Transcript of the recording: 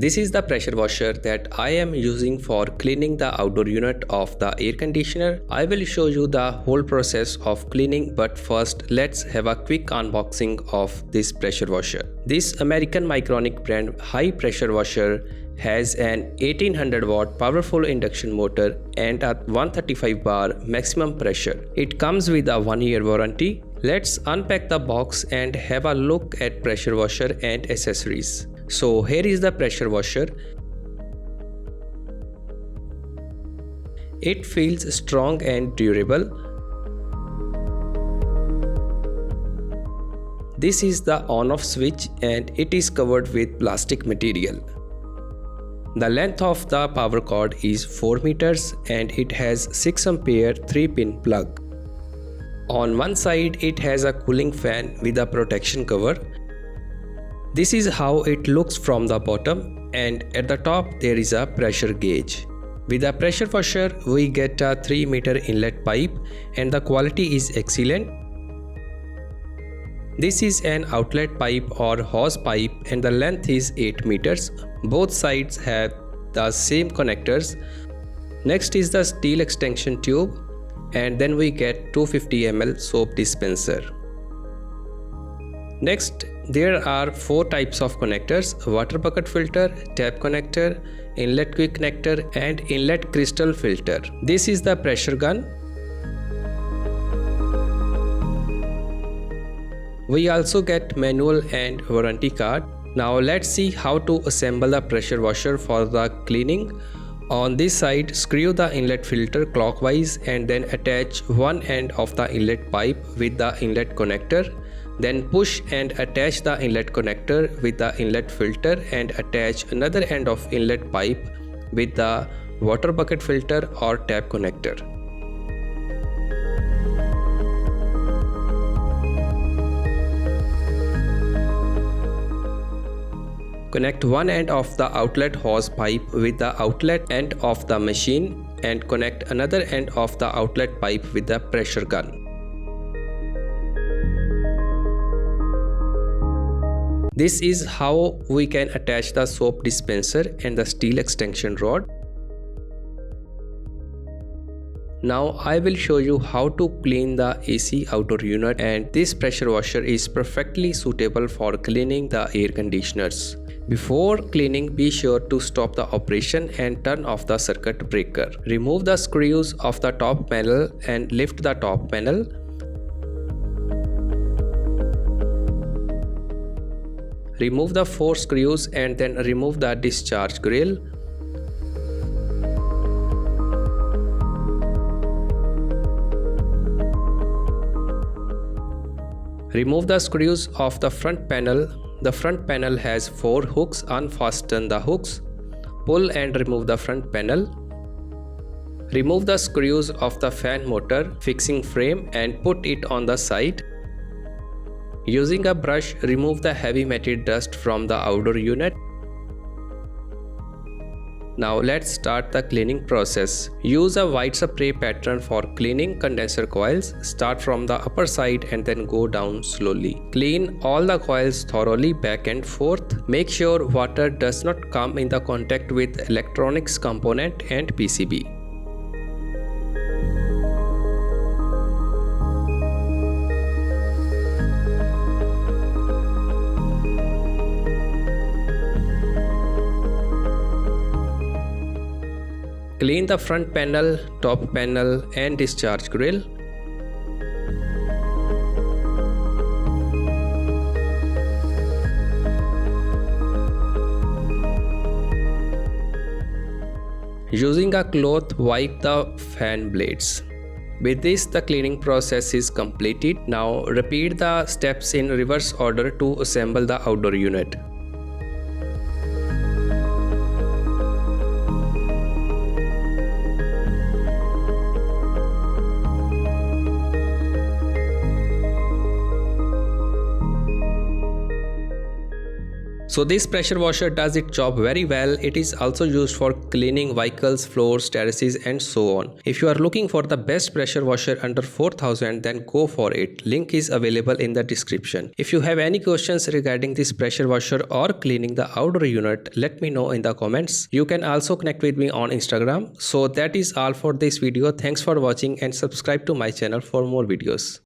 This is the pressure washer that I am using for cleaning the outdoor unit of the air conditioner. I will show you the whole process of cleaning, but first let's have a quick unboxing of this pressure washer. This American Micronic brand high pressure washer has an 1800 watt powerful induction motor and a 135 bar maximum pressure. It comes with a 1-year warranty. Let's unpack the box and have a look at pressure washer and accessories. So here is the pressure washer. It feels strong and durable. This is the on-off switch and it is covered with plastic material. The length of the power cord is 4 meters and it has 6 ampere 3-pin plug. On one side it has a cooling fan with a protection cover. This is how it looks from the bottom, and at the top there is a pressure gauge. With a pressure washer we get a 3-meter inlet pipe and the quality is excellent. This is an outlet pipe or hose pipe and the length is 8 meters. Both sides have the same connectors. Next is the steel extension tube, and then we get 250 ml soap dispenser. Next, there are 4 types of connectors: water bucket filter, tap connector, inlet quick connector and inlet crystal filter. This is the pressure gun. We also get manual and warranty card. Now let's see how to assemble the pressure washer for the cleaning. On this side, screw the inlet filter clockwise and then attach one end of the inlet pipe with the inlet connector. Then push and attach the inlet connector with the inlet filter and attach another end of inlet pipe with the water bucket filter or tap connector. Connect one end of the outlet hose pipe with the outlet end of the machine and connect another end of the outlet pipe with the pressure gun. This is how we can attach the soap dispenser and the steel extension rod. Now I will show you how to clean the AC outdoor unit, and this pressure washer is perfectly suitable for cleaning the air conditioners. Before cleaning, be sure to stop the operation and turn off the circuit breaker. Remove the screws of the top panel and lift the top panel. Remove the 4 screws and then remove the discharge grill. Remove the screws of the front panel. The front panel has 4 hooks. Unfasten the hooks. Pull and remove the front panel. Remove the screws of the fan motor fixing frame and put it on the side. Using a brush, remove the heavy matted dust from the outdoor unit. Now let's start the cleaning process. Use a white spray pattern for cleaning condenser coils. Start from the upper side and then go down slowly. Clean all the coils thoroughly back and forth. Make sure water does not come in the contact with electronics component and PCB. Clean the front panel, top panel and discharge grill. Using a cloth, wipe the fan blades. With this, the cleaning process is completed. Now repeat the steps in reverse order to assemble the outdoor unit. So this pressure washer does its job very well. It is also used for cleaning vehicles, floors, terraces and so on. If you are looking for the best pressure washer under 4000, then go for it. Link is available in the description. If you have any questions regarding this pressure washer or cleaning the outdoor unit, let me know in the comments. You can also connect with me on Instagram. So that is all for this video. Thanks for watching and subscribe to my channel for more videos.